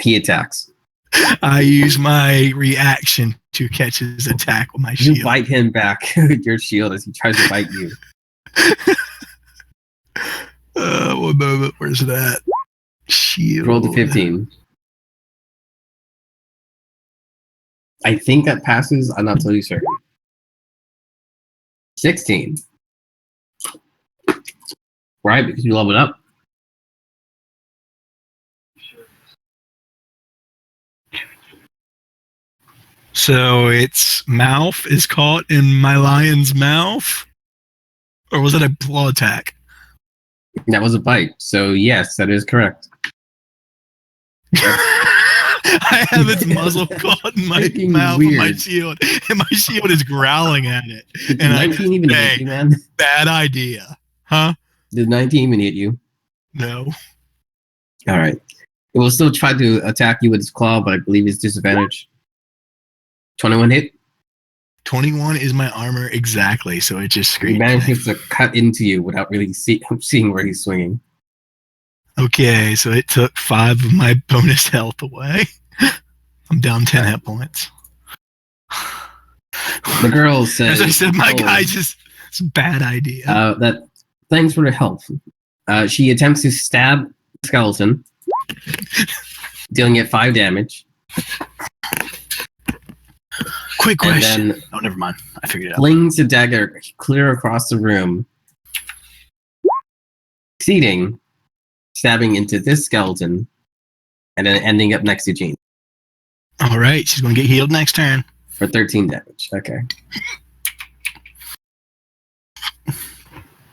He attacks. I use my reaction to catch his attack with my shield. You bite him back with your shield as he tries to bite you. One moment. Where's that? Shield. Roll the 15. I think that passes. I'm not totally certain. 16. Right, because you leveled up. So its mouth is caught in my lion's mouth? Or was it a claw attack? That was a bite. So yes, that is correct. I have its muzzle caught in my Freaking mouth weird. with my shield, and my shield is growling at it. Did And 19 even hit you, man? Bad idea. Huh? Did 19 even hit you? No. All right. It will still try to attack you with its claw, but I believe it's disadvantage. 21 hit. 21 is my armor exactly, so it just He screams. manages to cut into you without really seeing where he's swinging. Okay, so it took 5 of my bonus health away. I'm down 10 hit points. The girl says, As I said, my guy just, it's a bad idea. that thanks for the help. She attempts to stab the skeleton, dealing it 5 damage. Quick question. Then Oh, never mind. I figured it out. flings the dagger clear across the room, succeeding, stabbing into this skeleton, and then ending up next to Jean All right, she's going to get healed next turn. for 13 damage. Okay.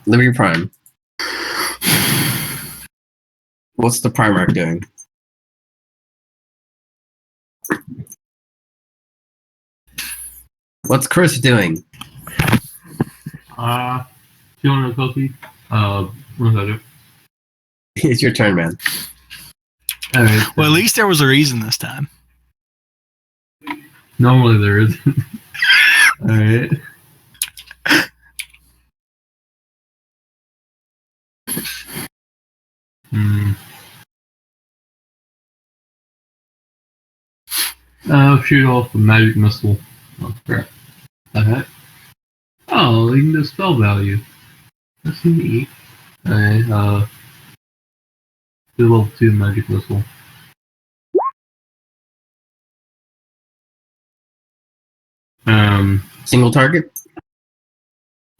Liberty Prime. What's the Primarch doing? What's Chris doing? Feeling a cookie. What's that? It's your turn, man. All right. Well, at least there was a reason this time. Normally there isn't. All right. I'll shoot off a magic missile. Oh crap. Okay. Oh, you can do spell value. That's neat. Alright, do level 2 magic missile. Single target?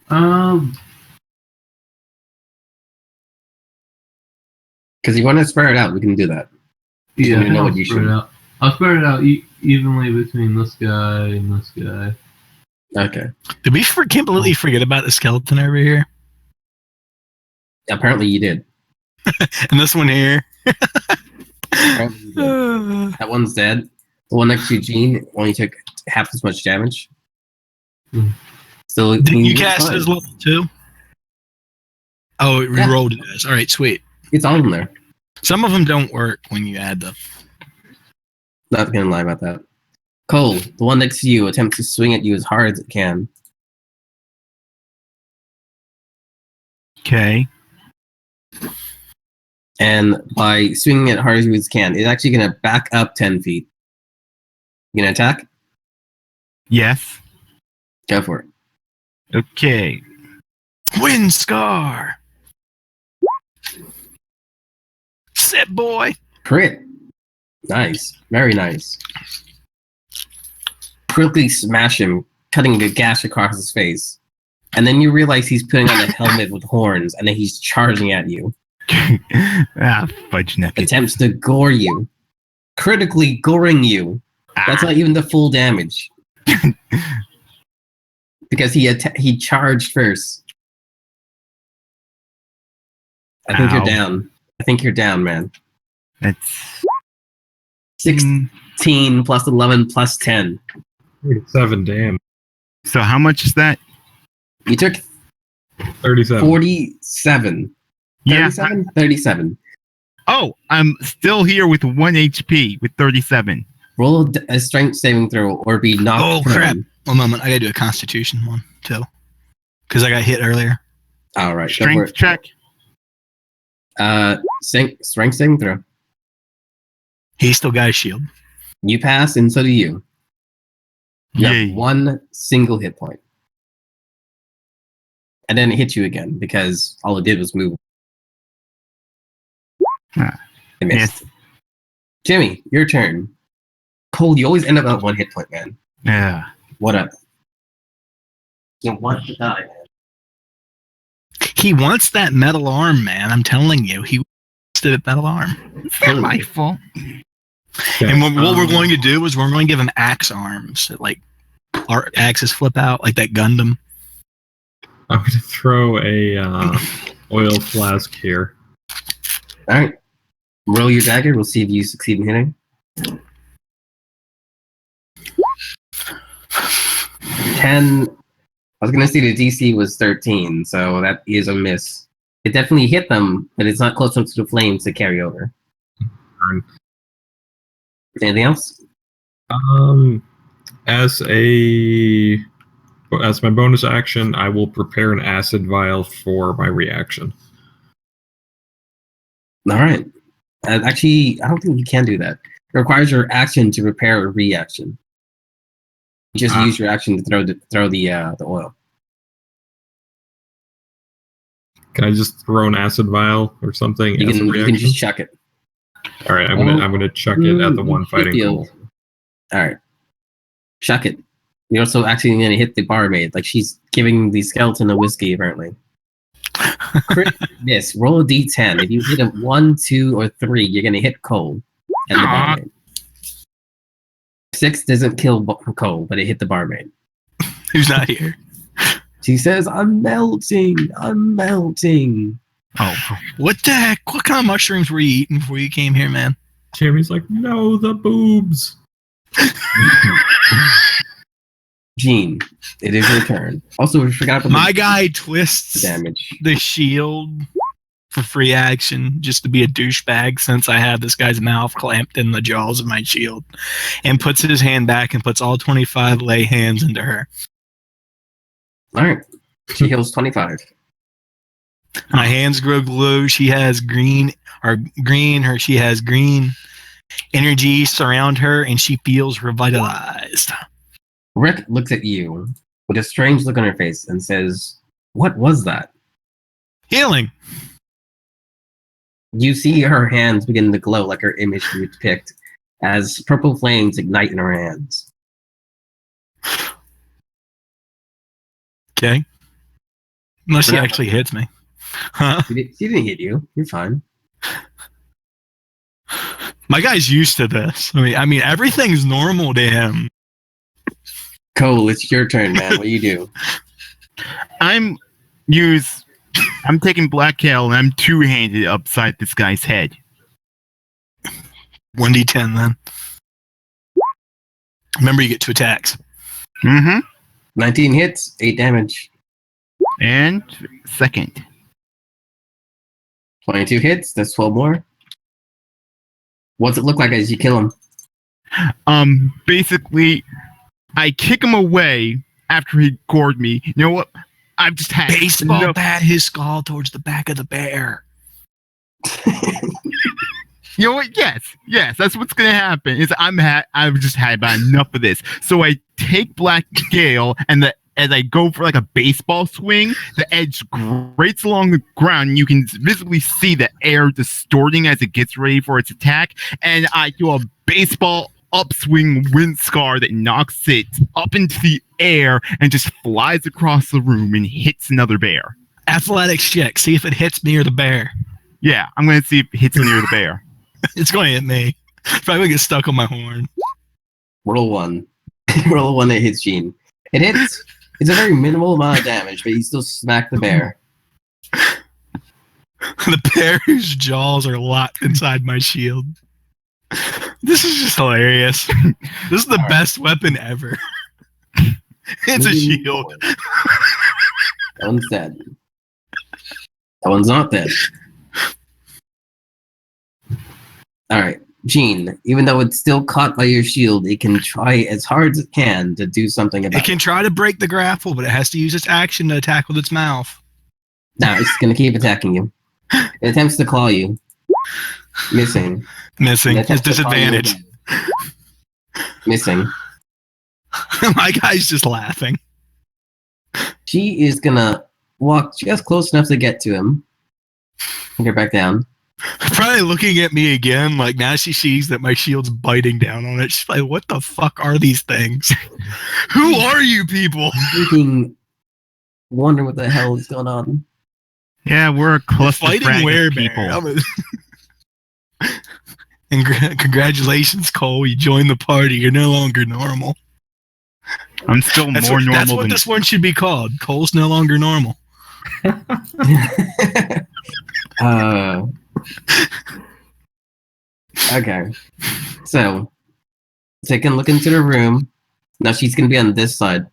Because you want to spread it out, we can do that. Yeah, You know what you should. I'll spread it out evenly between this guy and this guy. Okay. Did we completely forget about the skeleton over here? Apparently you did. And this one here? Apparently you did. That one's dead. The one next to Jean only took half as much damage. So Didn't you cast it as level 2? Oh, it re-rolled it as. Alright, sweet. It's all in there. Some of them don't work when you add them. Not gonna lie about that. Cole, the one next to you, attempts to swing at you as hard as it can. Okay. And by swinging it as hard as you can, it's actually gonna back up 10 feet. You gonna attack? Yes. Go for it. Okay. Wind Scar! Sit, boy! Crit. Nice. Very nice. Quickly smash him, cutting a gash across his face. And then you realize he's putting on a helmet with horns, and then he's charging at you. Fudge nuggets. Attempts to gore you. Critically goring you. That's not even the full damage. Because he charged first. I think you're down. I think you're down, man. That's 16 plus 11 plus 10. 37, damn. So how much is that? You took 37. 47. Yeah. 37. Oh, I'm still here with 1 HP with 37. Roll a strength saving throw or be knocked. Oh, crap. One moment. I gotta do a constitution one, too. Because I got hit earlier. All right. Strength check. Strength saving throw. He still got a shield. You pass, and so do you. You Yay. have one single hit point. And then it hits you again because all it did was move. Ah, It missed. Yes. Jimmy, your turn. Cole, you always end up at one hit point, man. Yeah. What up? You want to die, man. He wants that metal arm, man. I'm telling you, he wants that metal arm. It's not my fault. Okay, And what we're going to do is we're going to give him axe arms. That, like, our axes flip out, like that Gundam. I'm going to throw a oil flask here. All right. Roll your dagger. We'll see if you succeed in hitting. 10. I was going to say the DC was 13, so that is a miss. It definitely hit them, but it's not close enough to the flames to carry over. Anything else? As my bonus action, I will prepare an acid vial for my reaction. All right. Actually, I don't think you can do that. It requires your action to prepare a reaction. You just use your action to throw the oil. Can I just throw an acid vial or something? You as a can reaction? just chuck it. All right, I'm gonna chuck it at the one fighting All Cole. right. Chuck it. You're also actually going to hit the barmaid. Like she's giving the skeleton a whiskey, apparently. Crit miss. Roll a d10. If you hit a 1, 2, or 3, you're going to hit Cole and the barmaid. 6 doesn't kill Cole, but it hit the barmaid. Who's not here? She says, I'm melting. I'm melting. Oh, what the heck? What kind of mushrooms were you eating before you came here, man? Jeremy's like, no, the boobs. Gene, it is your turn. Also, we forgot about My the guy twists damage. the shield for free action just to be a douchebag since I have this guy's mouth clamped in the jaws of my shield and puts his hand back and puts all 25 lay hands into her. All right. She heals 25. My hands grow glue. She has green. She has green energy surround her and she feels revitalized. Rick looks at you with a strange look on her face and says, what was that? Healing. You see her hands begin to glow like her image you picked as purple flames ignite in her hands. Okay. Unless he Yeah. actually hits me. Huh? She didn't hit you. You're fine. My guy's used to this. I mean, everything's normal to him. Cole, it's your turn, man. What do you do? I'm taking Black Kale and I'm two-handed upside this guy's head. 1d10 then. Remember, you get 2 attacks. Mm-hmm. 19 hits, 8 damage. And second. 22 hits, that's 12 more. What's it look like as you kill him? Basically, I kick him away after he gored me. You know what? I've just had Baseball enough- bat his skull towards the back of the bear. You know what? Yes, that's what's gonna happen. I've just had about enough of this. So I take Black Gale and as I go for like a baseball swing, the edge grates along the ground. And you can visibly see the air distorting as it gets ready for its attack. And I do a baseball upswing wind scar that knocks it up into the air and just flies across the room and hits another bear. Athletics check. See if it hits me or the bear. Yeah, I'm gonna see if it hits me or the bear. It's going to hit me. Probably get stuck on my horn. Roll 1. Roll a 1 that hits Gene. It hits. It's a very minimal amount of damage, but you still smack the bear. The bear's jaws are locked inside my shield. This is just hilarious. This is the All right. best weapon ever. It's a Moving shield. forward. That one's dead. That one's not dead. Alright, Gene, even though it's still caught by your shield, it can try as hard as it can to do something about It can try to break the grapple, but it has to use its action to attack with its mouth. No, it's gonna keep attacking you. It attempts to claw you. Missing. Missing. That's His the final disadvantage. game. Missing. My guy's just laughing. She is gonna walk just close enough to get to him. And get back down. Probably looking at me again, like now she sees that my shield's biting down on it. She's like, what the fuck are these things? Who are you people? Freaking wondering what the hell is going on. Yeah, we're a cluster Fighting frag of werebear. people. And congratulations, Cole. You joined the party. You're no longer normal. I'm still That's more what, normal that's what than this one should be called. Cole's no longer normal. Okay. So, take a look into the room. Now she's gonna be on this side.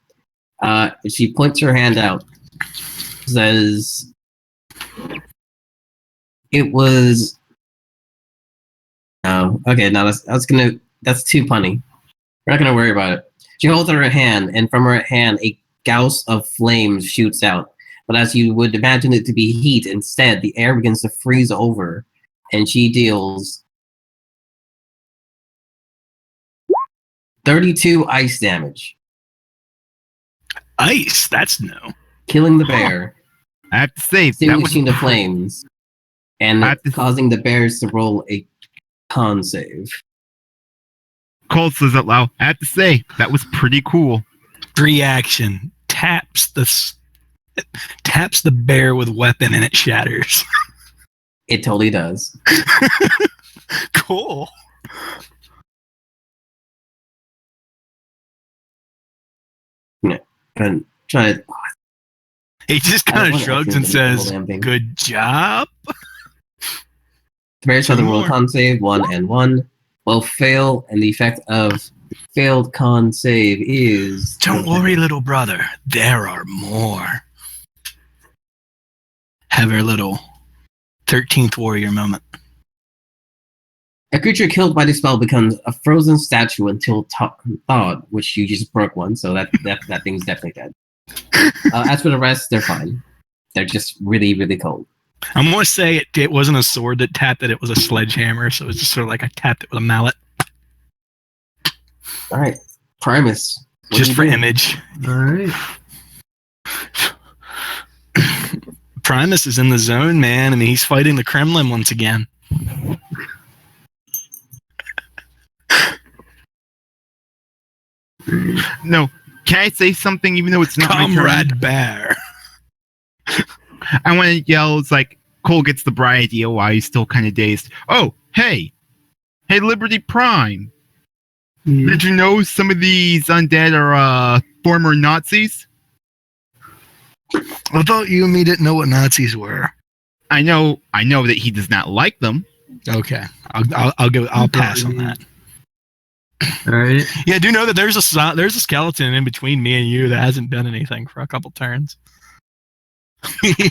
She points her hand out. Says, "It was." Oh, okay. Now that's too punny. We're not gonna worry about it. She holds out her hand, and from her hand, a gauss of flames shoots out. But as you would imagine it to be heat, instead, the air begins to freeze over, and she deals 32 ice damage, Ice. That's no. killing the bear, I have to say that was extinguishing the flames, and I have to- causing the bears to roll a con save. Cole says out loud. I have to say that was pretty cool. Reaction. Taps the bear with weapon and it shatters. It totally does. Cool. And try to. He just I don't kind of wanna shrugs and accidentally says, roll damn thing. "Good job." The bears try to roll a More. con save, 1 and 1. Will fail, and the effect of failed con save is. Don't worry, little brother. There are more. Have her little 13th warrior moment. A creature killed by the spell becomes a frozen statue until thawed, which you just broke one, so that thing's definitely dead. As for the rest, they're fine. They're just really, really cold. I'm going to say it wasn't a sword that tapped it, it was a sledgehammer, so it's just sort of like I tapped it with a mallet. All right, Primus. what Just do you for do? image. Alright. Primus is in the zone, man. I mean, he's fighting the Kremlin once again. No, can I say something even though it's not my turn? Comrade Bear. I want to yell. It's like Cole gets the bright idea while he's still kind of dazed. Oh, hey, Liberty Prime. Yeah. Did you know some of these undead are former Nazis? I thought you and me didn't know what Nazis were. I know that he does not like them. Okay, I'll pass on that. Alright. Yeah, I do know that there's a skeleton in between me and you that hasn't done anything for a couple turns.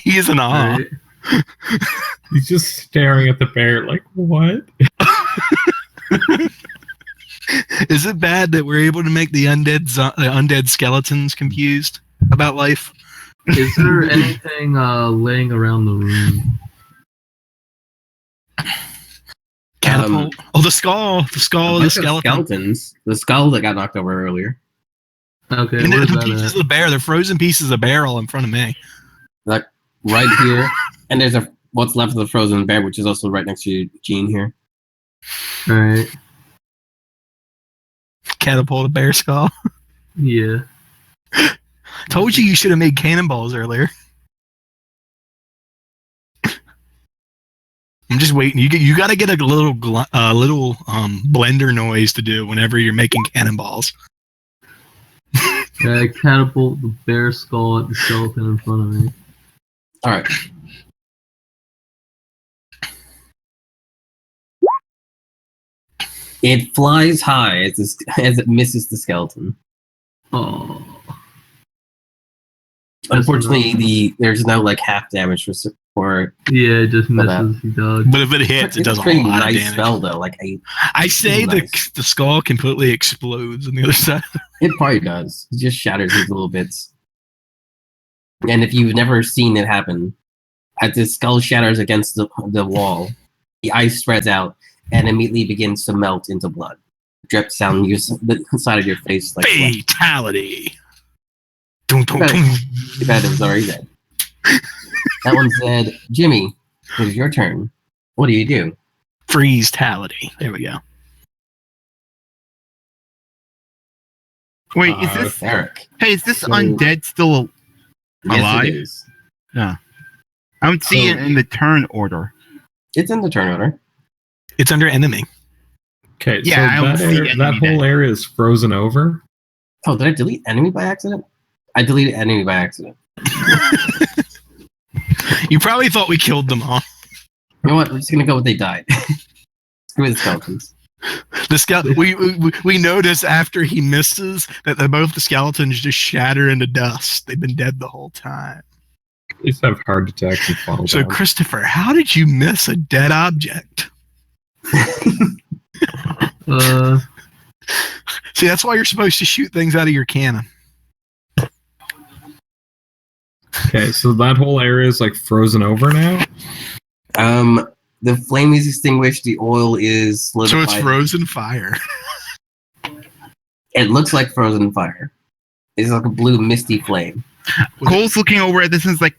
He's in awe. Alright. He's just staring at the bear like, what? Is it bad that we're able to make the undead skeletons confused about life? Is there anything laying around the room? Catapult. The skull. The skull of A the bunch of skeleton. skeletons. The skull that got knocked over earlier. Okay, And what is the that pieces at? of the bear. They're frozen pieces of bear all in front of me. Like right here. And there's what's left of the frozen bear, which is also right next to Gene here. Alright. Catapult a bear skull. Yeah. Told you should have made cannonballs earlier. I'm just waiting. You got to get a little blender noise to do whenever you're making cannonballs. I catapult the bear skull at the skeleton in front of me. Alright. It flies high as it misses the skeleton. Oh. That's Unfortunately, there's no like half damage for Yeah, it just But, misses. He dug. But if it hits, it it's does a a pretty whole lot of nice damage. spell though. Like I say Nice. the skull completely explodes on the other side. it probably does. It just shatters into little bits. And if you've never seen it happen, as the skull shatters against the wall, the ice spreads out and immediately begins to melt into blood. Drips down the side of your face like blood. Fatality. Dun, dun, Okay. dun. Too bad it was already dead. That one said, Jimmy, it is your turn. What do you do? Freeze-tality. There we go. Wait, is this? Eric? Hey, is this so- undead still? Alive? Yes, it is. I don't see So- it in the turn order. It's in the turn order. It's under enemy. Okay, Yeah, I so don't that, see that enemy whole then. area is frozen over. Oh, did I delete enemy by accident? I deleted enemy by accident. You probably thought we killed them all. You know what? We're just gonna go with they died. Screw the skeletons. The we notice after he misses that both the skeletons just shatter into dust. They've been dead the whole time. These have heart attacks and fall So, down. Christopher, how did you miss a dead object? See, that's why you're supposed to shoot things out of your cannon. Okay, so that whole area is like frozen over now. The flame is extinguished. The oil is So solidified. it's frozen fire. It looks like frozen fire. It's like a blue misty flame. Cole's looking over at this and is like,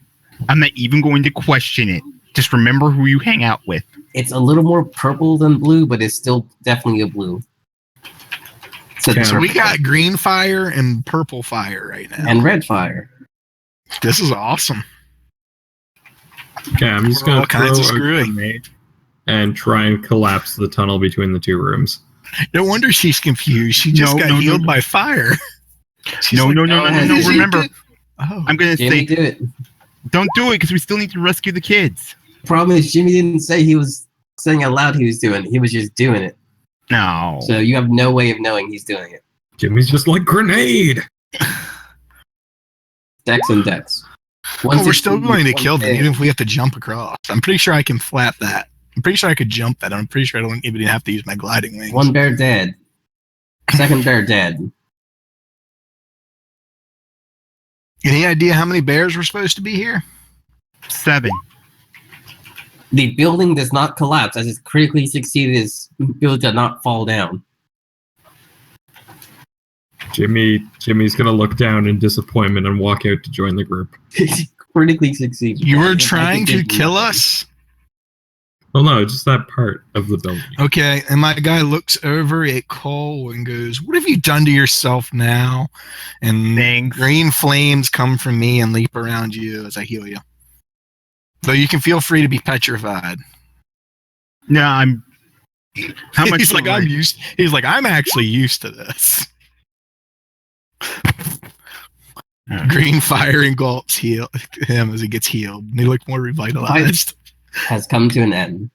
I'm not even going to question it. Just remember who you hang out with. It's a little more purple than blue, but it's still definitely a blue. So Okay. So we got green fire and purple fire right now. and red fire. This is awesome. Okay, I'm just All gonna kinds of throw a screwing. grenade and try and collapse the tunnel between the two rooms. No wonder she's confused. She just No, got no, no, healed no. by fire. She's No, like, no, no, "Oh, no, no, did no. you Remember, Oh, I'm going to Jimmy, say, do it. don't do it because we still need to rescue the kids. Problem is, Jimmy didn't say he was saying out loud he was doing it. He was just doing it. No. So you have no way of knowing he's doing it. Jimmy's just like grenade. Dex and Dex. well, we're still 116, going to kill them, 110. even if we have to jump across. I'm pretty sure I can flap that. I'm pretty sure I could jump that. I'm pretty sure I don't even have to use my gliding wings. One bear dead. Second bear dead. Any idea how many bears were supposed to be here? 7. The building does not collapse as it's critically succeeded. Its building does not fall down. Jimmy's gonna look down in disappointment and walk out to join the group. Critically succeeded. You were It's like trying it to did kill nothing. us? Well, no, just that part of the building. Okay, and my guy looks over at Cole and goes, "What have you done to yourself now?" And Thanks. green flames come from me and leap around you as I heal you. Though you can feel free to be petrified. No, I'm. How much? He's like, I'm used. He's like, I'm actually used to this. Green fire engulfs him as he gets healed. And he looked more revitalized. Has come to an end.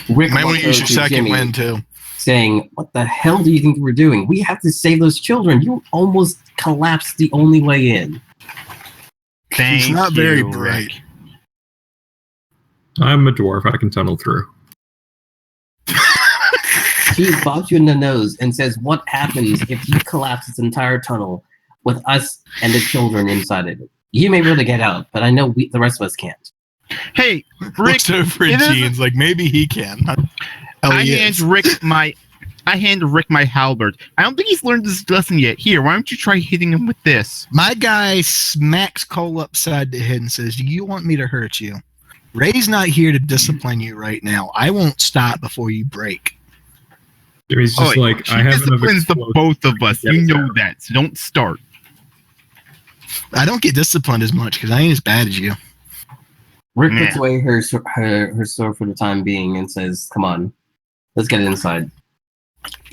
Rick Might want walks to use your over to second Jimmy, win too. saying, "What the hell do you think we're doing? We have to save those children. You almost collapsed the only way in." Thank He's not very you, bright. Rick. I'm a dwarf. I can tunnel through. He bobs you in the nose and says, "What happens if you collapse this entire tunnel with us and the children inside of it? You may be able to get out, but I know the rest of us can't." Hey, Rick. Looks over it at isn't- Gene's like, maybe he can. Hell, I he hand is. Rick my. I hand Rick my halberd. I don't think he's learned this lesson yet. Here, why don't you try hitting him with this? My guy smacks Cole upside the head and says, "Do you want me to hurt you? Ray's not here to discipline you right now. I won't stop before you break." Jimmy's just Oh, like, she I have enough disciplines the explosives. both of us. Get You us know out. that, so don't start. I don't get disciplined as much because I ain't as bad as you. Rick Yeah. puts away her sword for the time being and says, "Come on, let's get inside."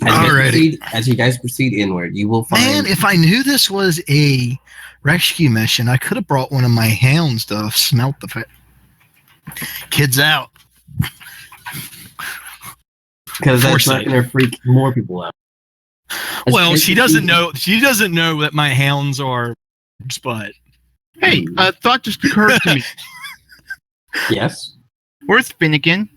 Alrighty. As you guys proceed inward, you will find. Man, if I knew this was a rescue mission, I could have brought one of my hounds to smelt the kids out. because that's not Foresight. going to freak more people out. As Well, Grace she doesn't proceeds- know. She doesn't know that my hounds are, but Hey, a thought just occurred to me. Yes, Where's Finnegan?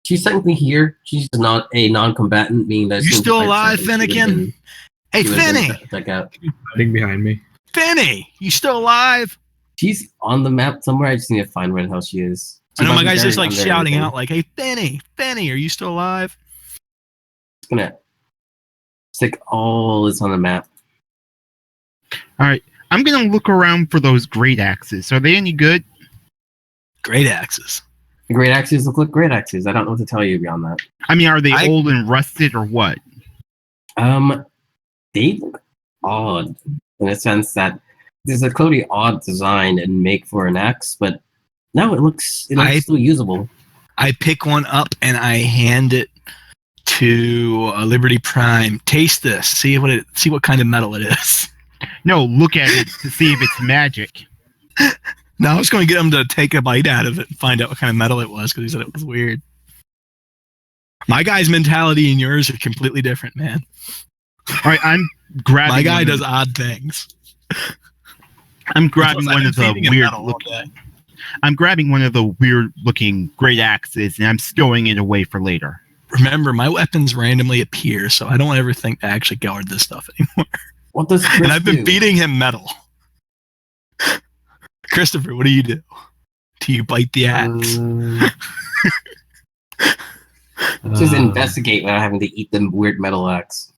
she's technically here. She's not a non-combatant, meaning that You she still fights alive, something. She Finnegan? would've hey, been- she would've Finny, been check out. Hiding behind me. Finny, you still alive? She's on the map somewhere. I just need to find where the hell she is. I know my She's guy's just buried like under shouting everything. out, like, "Hey, Fanny, are you still alive?" Just gonna stick all this on the map. All right, I'm gonna look around for those great axes. Are they any good? Great axes. The great axes look like great axes. I don't know what to tell you beyond that. I mean, are they old and rusted or what? They look odd in a sense that there's a clearly odd design and make for an axe, but no, it looks still usable. I pick one up and I hand it to Liberty Prime. Taste this. See what kind of metal it is. No, look at it to see if it's magic. No, I was going to get him to take a bite out of it and find out what kind of metal it was because he said it was weird. My guy's mentality and yours are completely different, man. All right, I'm grabbing. My guy does odd things. I'm grabbing one of the weird. I'm grabbing one of the weird-looking great axes, and I'm stowing it away for later. Remember, my weapons randomly appear, so I don't ever think to actually guard this stuff anymore. What does Chris And I've been do? feeding him metal. Christopher, what do you do? Do you bite the axe? Just investigate without having to eat the weird metal axe.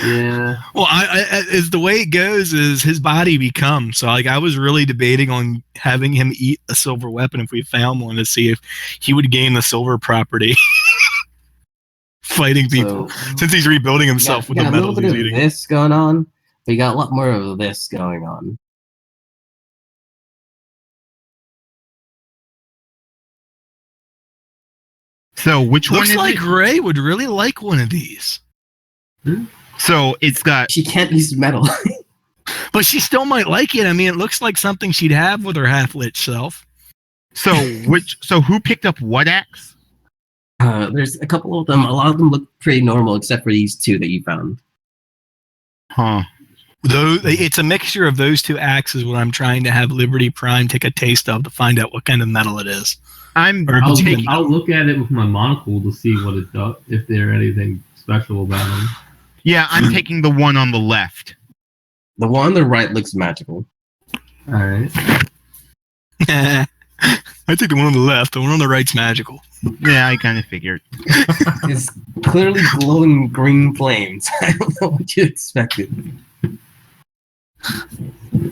Yeah. Well, as the way it goes is his body becomes. So, like, I was really debating on having him eat a silver weapon if we found one to see if he would gain the silver property. Fighting people. Since he's rebuilding himself with the a metal little bit he's of eating. this going on, but you got a lot more of this going on. So, which one Looks is like it? Ray would really like one of these. So, it's got. She can't use metal. But she still might like it. I mean, it looks like something she'd have with her half-lit self. So, who picked up what axe? There's a couple of them. A lot of them look pretty normal, except for these two that you found. Huh. Though it's a mixture of those two axes. What I'm trying to have Liberty Prime take a taste of to find out what kind of metal it is. Or I'll look at it with my monocle to see what it does, if there's anything special about them. Yeah, I'm taking the one on the left. The one on the right looks magical. Alright. I think the one on the left. The one on the right's magical. Yeah, I kind of figured. It's clearly glowing green flames. I don't know what you expected. Well,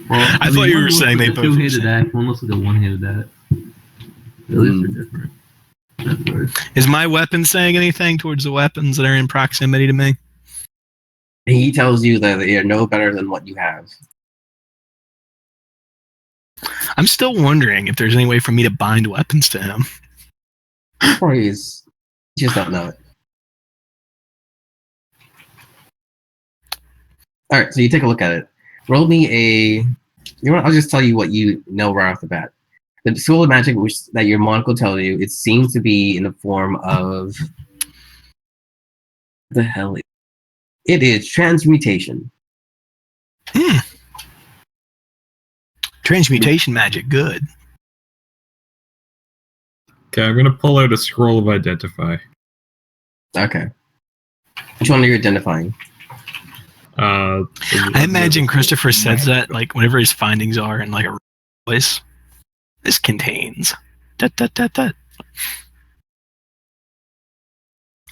I thought you one were looks saying like they a both were two-handed saying- axe. One looks like a one-handed axe. At least they're different. That's worse. Is my weapon saying anything towards the weapons that are in proximity to me? He tells you that they are no better than what you have. I'm still wondering if there's any way for me to bind weapons to him. Or you just don't know it. Alright, so you take a look at it. Roll me a... You know what? I'll just tell you what you know right off the bat. The school of magic that your monocle tells you, it seems to be in the form of... the hell? It is transmutation. Transmutation magic, good. Okay, I'm gonna pull out a scroll of identify. Okay. Which one are you identifying? I imagine Christopher says that like whenever his findings are in like a place. This contains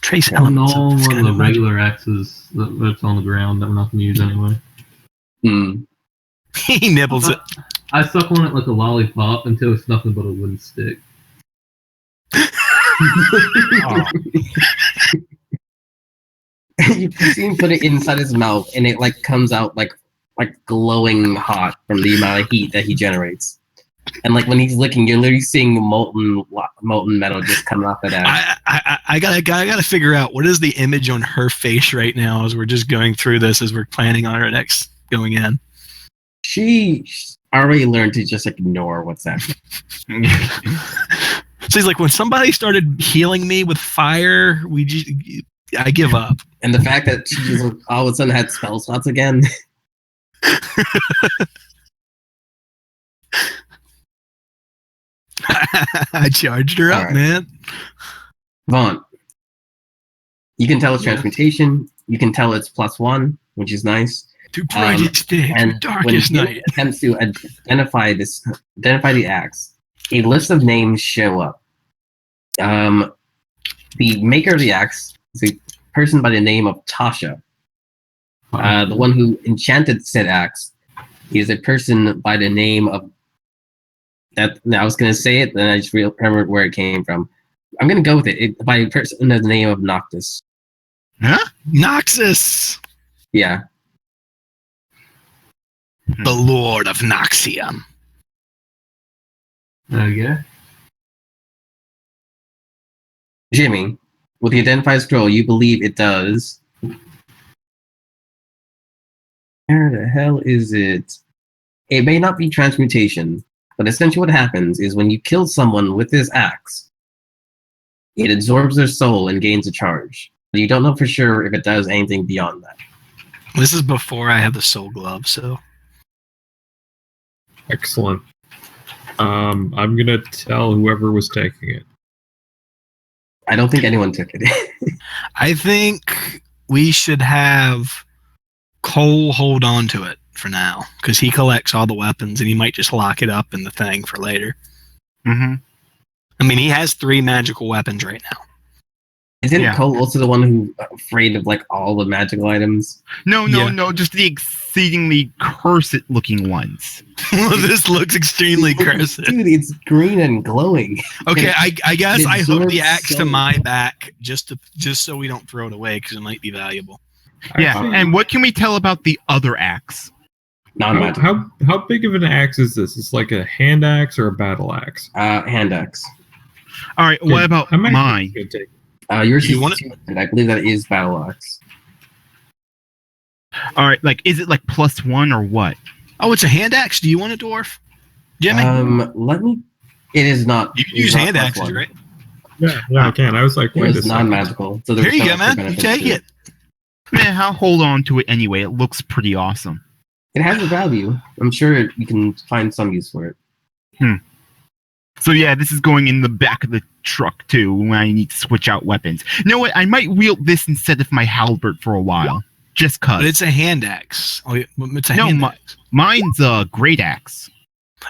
trace I don't know elements of this one of kind the of magic. regular axes that's on the ground that we're not going to use anyway. Hmm. He nibbles it. I suck on it like a lollipop until it's nothing but a wooden stick. You see him put it inside his mouth, and it like comes out like glowing hot from the amount of heat that he generates. And like when he's licking, you're literally seeing molten metal just coming off of that. I gotta figure out what is the image on her face right now as we're just going through this as we're planning on our next going in. She already learned to just ignore what's happening. So he's like, when somebody started healing me with fire, I give up. And the fact that she just all of a sudden had spell slots again. I charged her up, Alright. man. Vaughn, you can tell it's transmutation. You can tell it's +1, which is nice. To brightest day, to And when darkest he night. attempts to identify the axe, a list of names show up. The maker of the axe is a person by the name of Tasha. The one who enchanted said axe is a person by the name of that. I was going to say it, then I just remembered where it came from. I'm going to go with it. By a person by the name of Noctis. Huh? Noxus, Yeah. the Lord of Noxium. Okay. Jimmy, with the identified scroll, you believe it does. Where the hell is it? It may not be transmutation, but essentially what happens is when you kill someone with this axe, it absorbs their soul and gains a charge. You don't know for sure if it does anything beyond that. This is before I have the soul glove, so Excellent. I'm gonna tell whoever was taking it. I don't think anyone took it. I think we should have Cole hold on to it for now because he collects all the weapons and he might just lock it up in the thing for later. Mm-hmm. I mean, he has 3 magical weapons right now. Isn't Yeah. Cole also the one who's afraid of like all the magical items? No, Yeah. just the exceedingly cursed-looking ones. This looks extremely cursed. Dude, it's green and glowing. Okay, I guess it I hook the absorbs axe to soul. my back just so we don't throw it away because it might be valuable. Yeah, Actually, and what can we tell about the other axe? Non-magical. how big of an axe is this? It's like a hand axe or a battle axe? Hand axe. All right, what about I'm actually mine? gonna take- Yours You is want 2, and I believe that is battle axe. All right, like, is it like +1 or what? Oh, it's a hand axe. Do you want a dwarf, Jimmy? Let me. It is not. you can it is use not hand plus axes, 1. right? Yeah, I can. I was like, It wait a is second. non-magical. So Here there's you no go, extra man. You benefits take to it. Man, I'll hold on to it anyway. It looks pretty awesome. It has a value. I'm sure you can find some use for it. So yeah, this is going in the back of the truck too when I need to switch out weapons. You know what? I might wield this instead of my halberd for a while, just cause. But it's a hand axe. Oh, it's a No, hand my- axe. Mine's a great axe.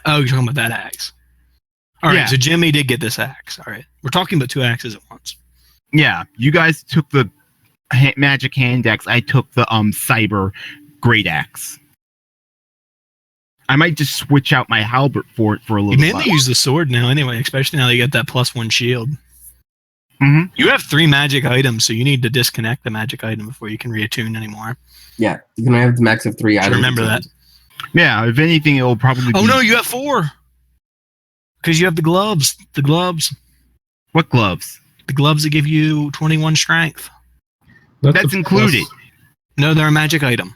Oh, you're talking about that axe. All right, Yeah. so Jimmy did get this axe. All right, we're talking about 2 axes at once. Yeah, you guys took the magic hand axe. I took the cyber great axe. I might just switch out my halberd for it for a You little mainly bit. use the sword now, anyway. Especially now you get that +1 shield. Mhm. You have 3 magic items, so you need to disconnect the magic item before you can reattune anymore. Yeah, you can have the max of 3 items. remember that. Yeah, if anything, it'll probably. Oh be... no, you have 4. Because you have the gloves. The gloves. What gloves? The gloves that give you 21 strength. That's a included. plus- No, they're a magic item.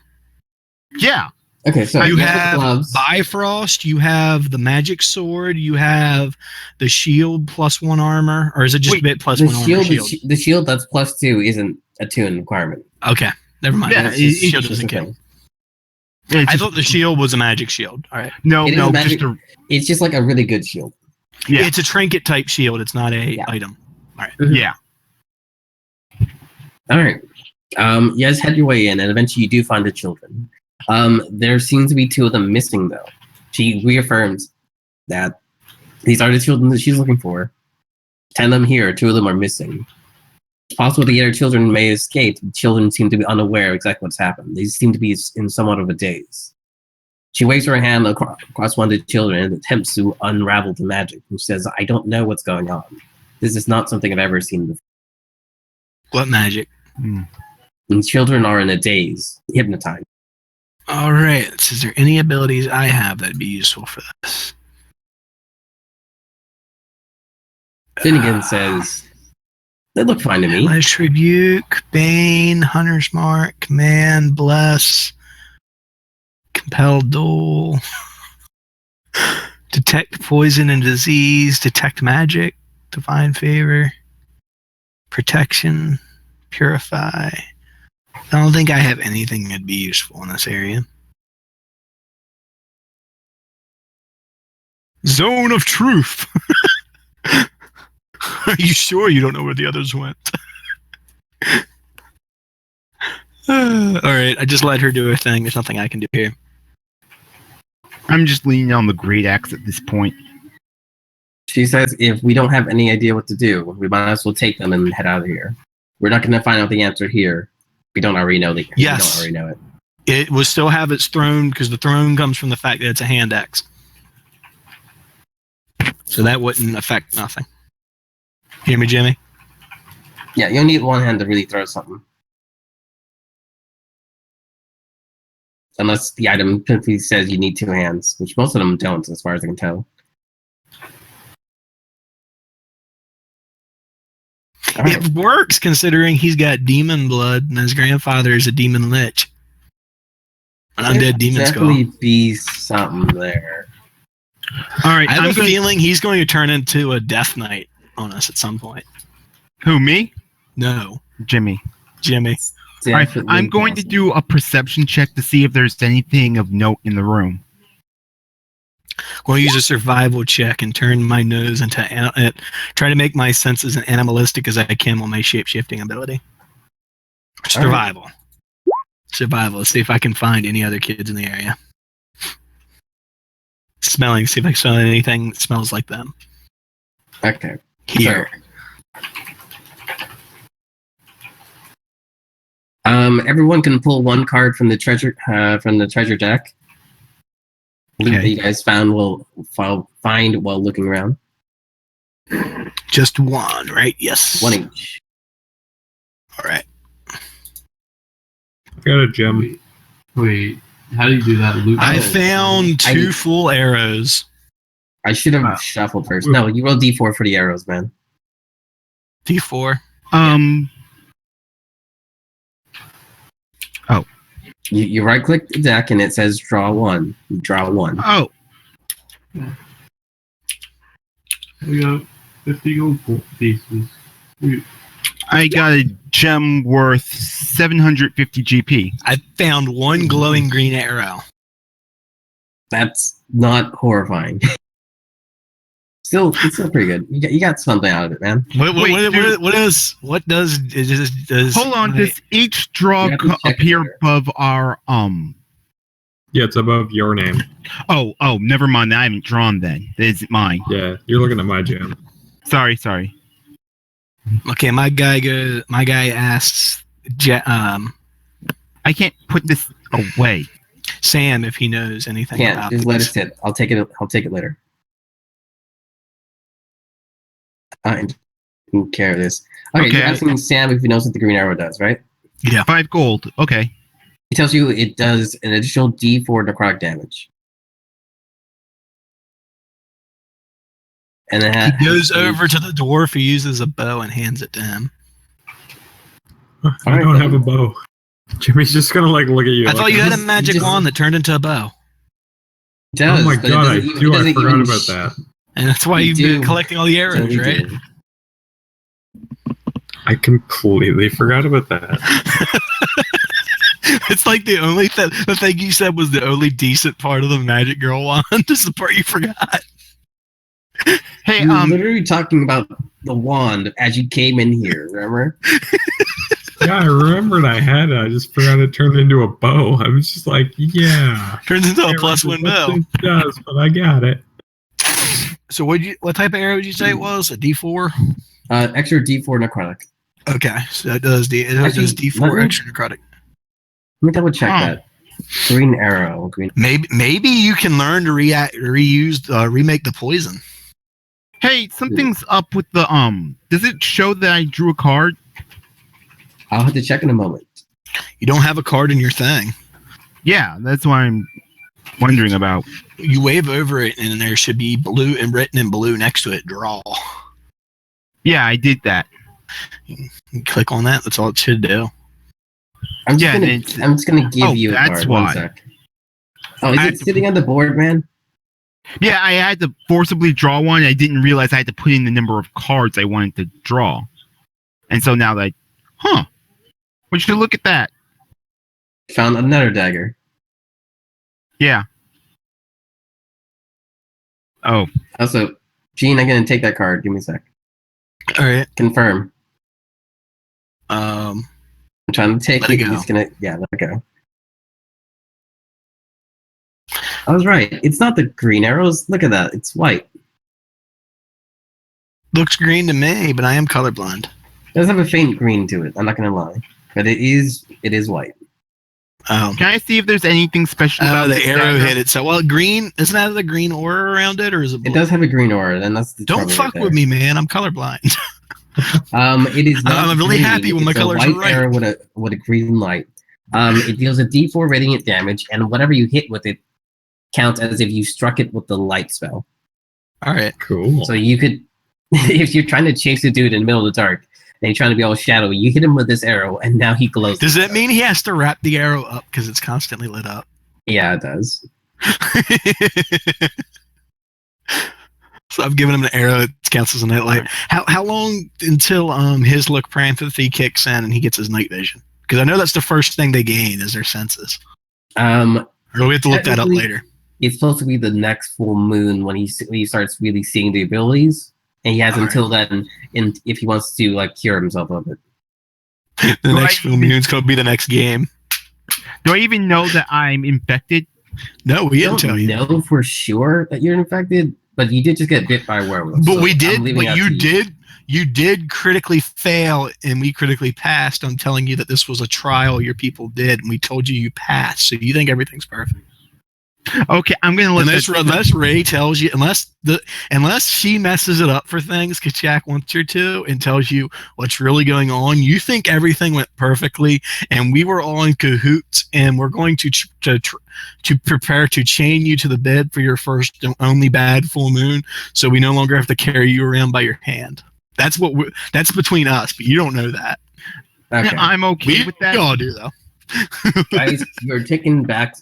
Yeah. Okay, so You the have gloves. Bifrost, you have the magic sword, you have the shield +1 armor, or is it just Wait, a bit +1 The armor shield, shield? the shield that's +2 isn't a tune requirement. Okay, never mind. Yeah, That's it- just- it- shield It's just doesn't a count. thing. Yeah, it's I just- thought the shield was a magic shield. All right, No, It is no, a magic- just a. It's just like a really good shield. Yeah. it's a trinket type shield. It's not a Yeah. item. Yeah. All right. You guys head your way in, and eventually you do find the children. There seems to be 2 of them missing, though. She reaffirms that these are the children that she's looking for. 10 of them here, 2 of them are missing. It's possible the other children may escape. The children seem to be unaware of exactly what's happened. They seem to be in somewhat of a daze. She waves her hand across one of the children and attempts to unravel the magic, and says, I don't know what's going on. This is not something I've ever seen before. What magic? And children are in a daze, hypnotized. All right. Is there any abilities I have that'd be useful for this? Finnegan says, they look fine to me. Flesh Rebuke, Bane, Hunter's Mark, Command, Bless, Compelled Duel, Detect Poison and Disease, Detect Magic, Divine Favor, Protection, Purify. I don't think I have anything that'd be useful in this area. Zone of Truth. Are you sure you don't know where the others went? All right, I just let her do her thing. There's nothing I can do here. I'm just leaning on the great axe at this point. She says if we don't have any idea what to do, we might as well take them and head out of here. We're not going to find out the answer here. We don't already know Yes. We don't already know it. It will still have its throne because the throne comes from the fact that it's a hand axe. So that wouldn't affect nothing. Hear me, Jimmy? Yeah, you'll need one hand to really throw something. Unless the item simply says you need two hands, which most of them don't, as far as I can tell. All right. It works considering he's got demon blood and his grandfather is a demon lich. An undead demon skull. Definitely be something there. All right, I have I'm a going. feeling he's going to turn into a death knight on us at some point. Who, me? No, Jimmy. Jimmy. All right, Definitely I'm going to possible. do a perception check to see if there's anything of note in the room. Going to use a survival check and turn my nose into try to make my senses as animalistic as I can with my shape-shifting ability. Survival. Survival. Let's see if I can find any other kids in the area. Smelling. See if I can smell anything that smells like them. Okay. Here. Everyone can pull one card from the treasure deck. Loot that Okay. you guys find find while looking around. Just one, right? Yes. One each. All right. I got a gem. Wait, how do you do that? Loot? I Oh, found I two need- full arrows. I should have Wow. shuffled first. No, you roll D4 for the arrows, man. D4. You right click the deck and it says draw one. You draw one. Oh, We got 50 gold pieces. Sweet. I got a gem worth 750 GP. I found one glowing green arrow. That's not horrifying. It's still pretty good. You got something out of it, man. What does Hold on, does each draw You have to check appear it. above our Yeah, it's above your name. Oh, never mind. I haven't drawn then. That isn't mine. Yeah, you're looking at my gem. Sorry. Okay, my guy asks I can't put this away. Sam if he knows anything Can't about just let it this. sit. I'll take it later. Fine. Who care this? Okay, Okay. you're asking Sam if he knows what the green arrow does, right? 5 gold. Okay. He tells you it does an additional D4 necrotic damage. And it He goes over to the dwarf who uses a bow and hands it to him. I Alright, don't then. have a bow. Jimmy's just gonna look at you. I thought you had a just- magic just- wand that turned into a bow. It does, Oh my but it god, I doesn't even- do. it I doesn't forgot even about sh- that. And that's why You you've been do. collecting all the arrows, You right? do. I completely forgot about that. It's like the thing you said was the only decent part of the magic girl wand is the part you forgot. Hey, You were literally talking about the wand as you came in here, remember? Yeah, I remembered I had it. I just forgot it turned into a bow. I was just like, yeah. Turns into a Can't plus one remember bow. what it does, but I got it. So what type of arrow did you say it was? A D4? Extra D4 necrotic. Okay, so that does it Actually, does D4 let me- extra necrotic. Let me double check Huh. that. Green arrow. Green. Maybe you can learn to remake the poison. hey, something's up with the Does it show that I drew a card? I'll have to check in a moment. You don't have a card in your thing. Yeah, that's what I'm wondering about. You wave over it, and there should be blue and written in blue next to it. Draw. Yeah, I did that. You click on that. That's all it should do. I'm Yeah, just gonna give Oh, you a that's card. why. One sec. Oh, is I it had to- sitting on the board, man? Yeah, I had to forcibly draw one. I didn't realize I had to put in the number of cards I wanted to draw. And so now would you look at that? Found another dagger. Yeah. Oh, Also, Gene, I'm gonna take that card. Give me a sec. All right. Confirm. Um. I'm trying to take Let it. it go. It's gonna, yeah, let it go. I was right. It's not the green arrows. Look at that. It's white. Looks green to me, but I am colorblind. It does have a faint green to it. I'm not gonna lie, but it is white. Oh. Can I see if there's anything special Oh, about the this arrow dagger? hit it. So, well, green isn't that the green aura around it, or is it blue? It does have a green aura, and that's the Don't trouble fuck right with there. me, man. I'm colorblind. It is. Not I'm really green. happy when my It's a colors are white right. arrow with a green light. It deals a D4 radiant damage, and whatever you hit with it counts as if you struck it with the light spell. All right. Cool. So you could, if you're trying to chase a dude in the middle of the dark and you're trying to be all shadowy, you hit him with this arrow, and now he glows. Does that mean he has to wrap the arrow up because it's constantly lit up? Yeah, it does. So I've given him an arrow that counts as a nightlight. How long until his lycanthropy kicks in and he gets his night vision? Because I know that's the first thing they gain is their senses. Um, Or we have to look that up Technically- later. it's supposed to be the next full moon when he starts really seeing the abilities, and he has All until then, if he wants to like cure himself of it. The Right. next full moon's going to be the next game. Do I even know that I'm infected? No, we I didn't tell don't you. know for sure that you're infected, but you did just get bit by a werewolf. But so we I'm did. leaving But that you to did. You did critically fail, and we critically passed on telling you that this was a trial your people did, and we told you passed. So you think everything's perfect. Okay, I'm gonna let Unless Ray tells you, unless she messes it up for things, because Jack wants her to, and tells you what's really going on, you think everything went perfectly, and we were all in cahoots, and we're going to prepare to chain you to the bed for your first and only bad full moon, so we no longer have to carry you around by your hand. That's between us, but you don't know that. Okay, I'm okay with that. We all do though. guys, you're taken back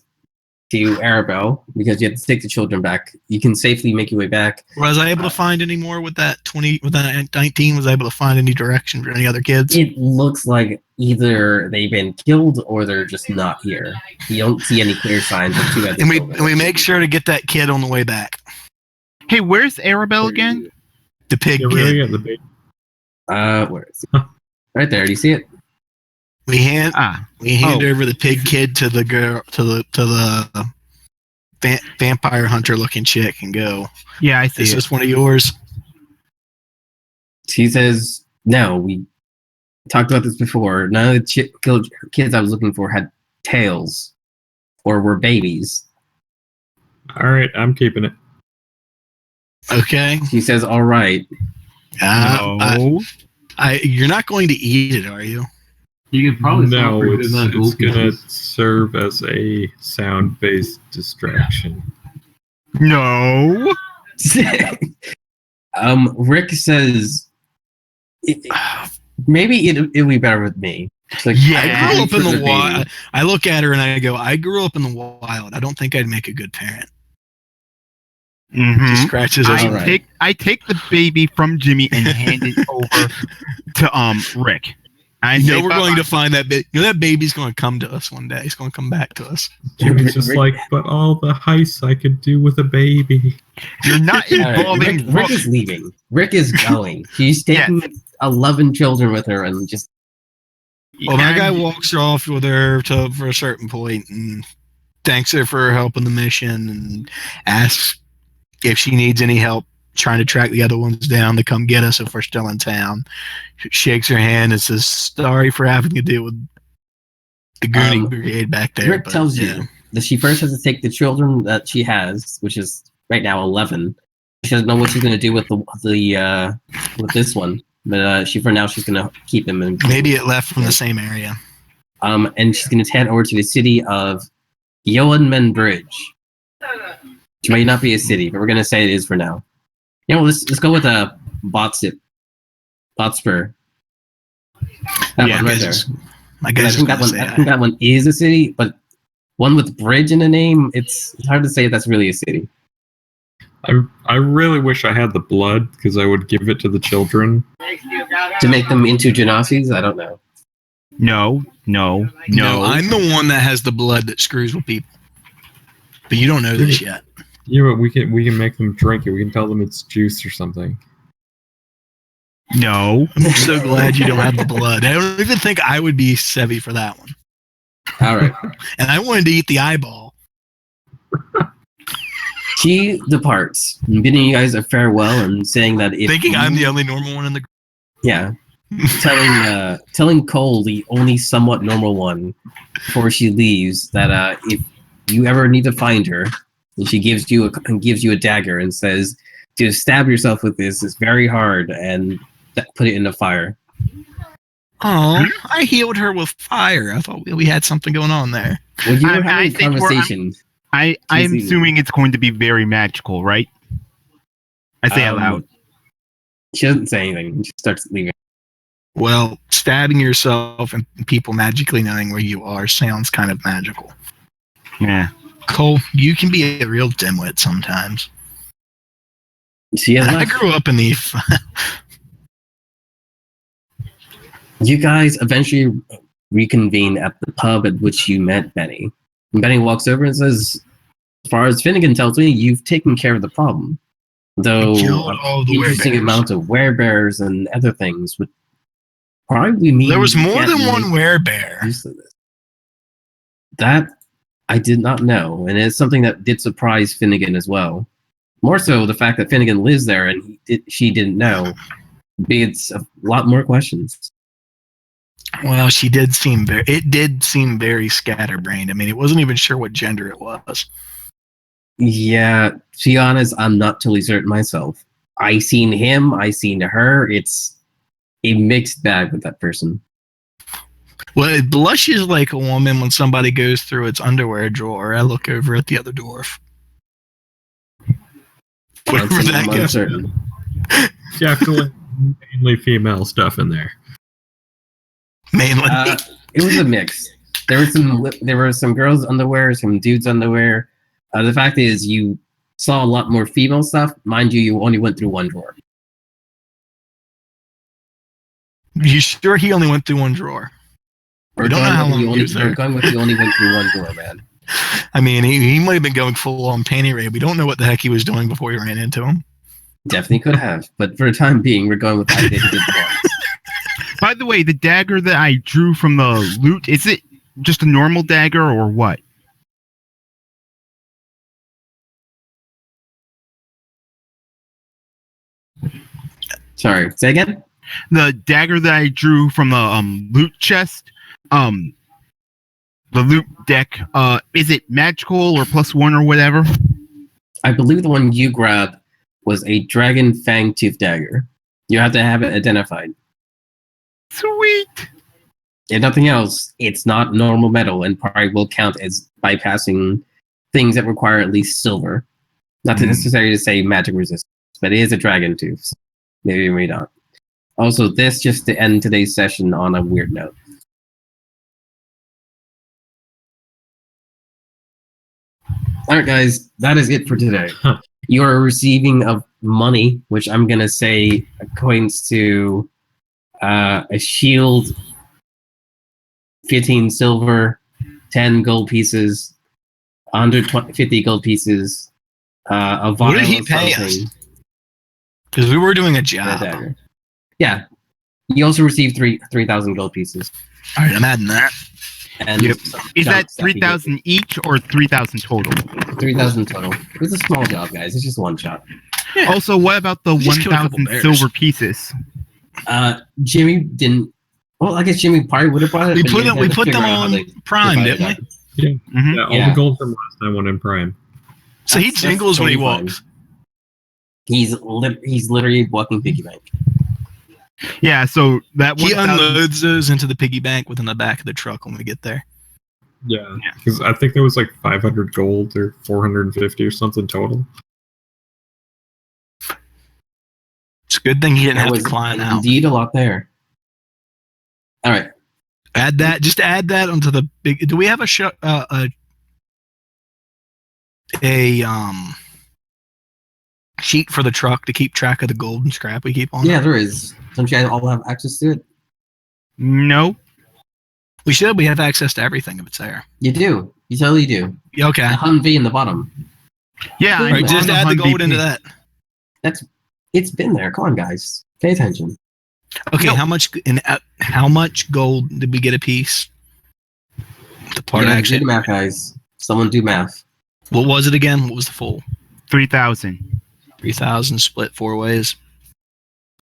to Arabelle because you have to take the children back. You can safely make your way back. Was I able to find any more with that 19? Was I able to find any direction for any other kids? It looks like either they've been killed or they're just not here. You don't see any clear signs of two other And children. we make sure to get that kid on the way back. Hey, where's Arabelle again? The pig Yeah, kid. really at the base. Where is it? Right there. Do you see it? We hand Oh. over the pig kid to the girl to the vampire hunter looking chick and go. Yeah, I see Is it. this one of yours? She says, "No, we talked about this before. None of the kids I was looking for had tails or were babies." All right, I'm keeping it. Okay. She says, "All right." No. You're not going to eat it, are you? You can probably No, celebrate it's in that gold gonna pieces. serve as a sound-based distraction. No. Rick says, maybe it'll be better with me. It's like, Yeah. I grew up in the baby. wild. I look at her and I go, I grew up in the wild. I don't think I'd make a good parent. She Mhm. scratches her. All right. I take the baby from Jimmy and hand it over to Rick. I You know say, we're going "Bye-bye." to find that baby. You know that baby's going to come to us one day. He's going to come back to us. Jimmy's just Rick- like, but all the heists I could do with a baby. You're not All right, involving. Rick is leaving. Rick is going. She's taking 11 children with her and just Well, that guy And- walks off with her for a certain point and thanks her for her help in the mission and asks if she needs any help trying to track the other ones down to come get us if we're still in town. Shakes her hand and says, "Sorry for having to deal with the Gooning Brigade back there." Rick but, tells yeah. you that she first has to take the children that she has, which is right now 11. She doesn't know what she's going to do with with this one, but she's going to keep him. And Maybe it left from the same area. and she's going to head over to the city of Yeomanmen Bridge. Which may not be a city, but we're going to say it is for now. Let's go with Botspur. That Yeah, one right there. I And guess I think that one is a city, but one with bridge in the name, it's hard to say if that's really a city. I really wish I had the blood because I would give it to the children. To make them into Genasis, I don't know. No. I'm the one that has the blood that screws with people. But you don't know this yet. Yeah, but we can make them drink it. We can tell them it's juice or something. No. I'm so glad you don't have the blood. I don't even think I would be savvy for that one. All right. And I wanted to eat the eyeball. She departs, bidding you guys a farewell and saying that if Thinking you, I'm the only normal one in the group. yeah, telling Cole, the only somewhat normal one, before she leaves, that if you ever need to find her, and she gives you a dagger and says to stab yourself with this is very hard, and put it in the fire. Oh, I healed her with fire. I thought we had something going on there. Well, you were I having a think we're- conversation. I'm Easy. assuming it's going to be very magical, right? I say out loud. She doesn't say anything. She starts leaving. Well, stabbing yourself and people magically knowing where you are sounds kind of magical. Yeah. Cole, you can be a real dimwit sometimes. She has I left. grew up in the. You guys eventually reconvene at the pub at which you met Benny. And Benny walks over and says, as far as Finnegan tells me, you've taken care of the problem. Though Killed all the interesting werebears. amount of werebears and other things would probably mean There was you more can't than one make werebear. use of this. That I did not know, and it's something that did surprise Finnegan as well. More so the fact that Finnegan lives there and she didn't know. It's a lot more questions. Well, she did seem very. It did seem very scatterbrained. I mean, it wasn't even sure what gender it was. Yeah, to be honest, I'm not totally certain myself. I seen him, I seen her. It's a mixed bag with that person. Well, it blushes like a woman when somebody goes through its underwear drawer. I look over at the other dwarf. Wherever I'm that goes. uncertain. Definitely mainly female stuff in there. Mainly. It was a mix. There were some girls' underwear, some dudes' underwear. The fact is, you saw a lot more female stuff. Mind you, you only went through one drawer. You sure he only went through one drawer? We don't know how long he was there. We're going with you only went through one drawer, man. I mean, he might have been going full on panty raid. We don't know what the heck he was doing before we ran into him. Definitely could have, but for the time being, we're going with I did once. By the way, the dagger that I drew from the loot, is it just a normal dagger or what? Sorry, say again? The dagger that I drew from the loot chest, the loot deck, is it magical or +1 or whatever? I believe the one you grabbed was a dragon fang tooth dagger. You have to have it identified. Sweet. If nothing else, it's not normal metal and probably will count as bypassing things that require at least silver. Not necessarily to say magic resistance, but it is a dragon tooth. So maybe, maybe not. Also, this just to end today's session on a weird note. Alright guys, that is it for today. You are receiving of money, which I'm going to say equates to a shield, 15 silver, 10 gold pieces, 150 gold pieces, a vial What did he of pay us? something, Because we were doing a and a job. dagger. Yeah. You also received 3,000 gold pieces. All right, I'm adding that. And Yep. some Is that jumps he did. 3,000 each or 3,000 total? 3,000 total. It was a small job, guys. It's just one shot. Yeah. Also, what about the We just killed a couple 1,000 bears. silver pieces? Jimmy didn't. Well, I guess Jimmy probably would have brought it. We but put he them. had We to put figure them out how on they Prime, divided didn't we? it. Mhm. Yeah, all Yeah. the gold from last time went in Prime. So he That's jingles when he totally fine. walks. He's literally walking piggy bank. Yeah, so that He 1,000 unloads those into the piggy bank within the back of the truck when we get there. Yeah, Yeah. because I think there was like 500 gold or 450 or something total. It's a good thing he didn't There have to was climb out. indeed a lot there. All right. Add that. Just add that onto the big. Do we have a sheet for the truck to keep track of the gold and scrap we keep on? Yeah, there is. Don't you guys all have access to it? No. We should. We have access to everything if it's there. You do. You totally do. Yeah, okay. The Humvee in the bottom. Yeah, All All right, I'm just on add the gold Humvee into page. that. It's been there. Come on, guys. Pay attention. Okay, No. how much gold did we get a piece? The part Yeah, actually. do the math, guys. Someone do math. What was it again? What was the full? 3,000. 3,000 split 4 ways.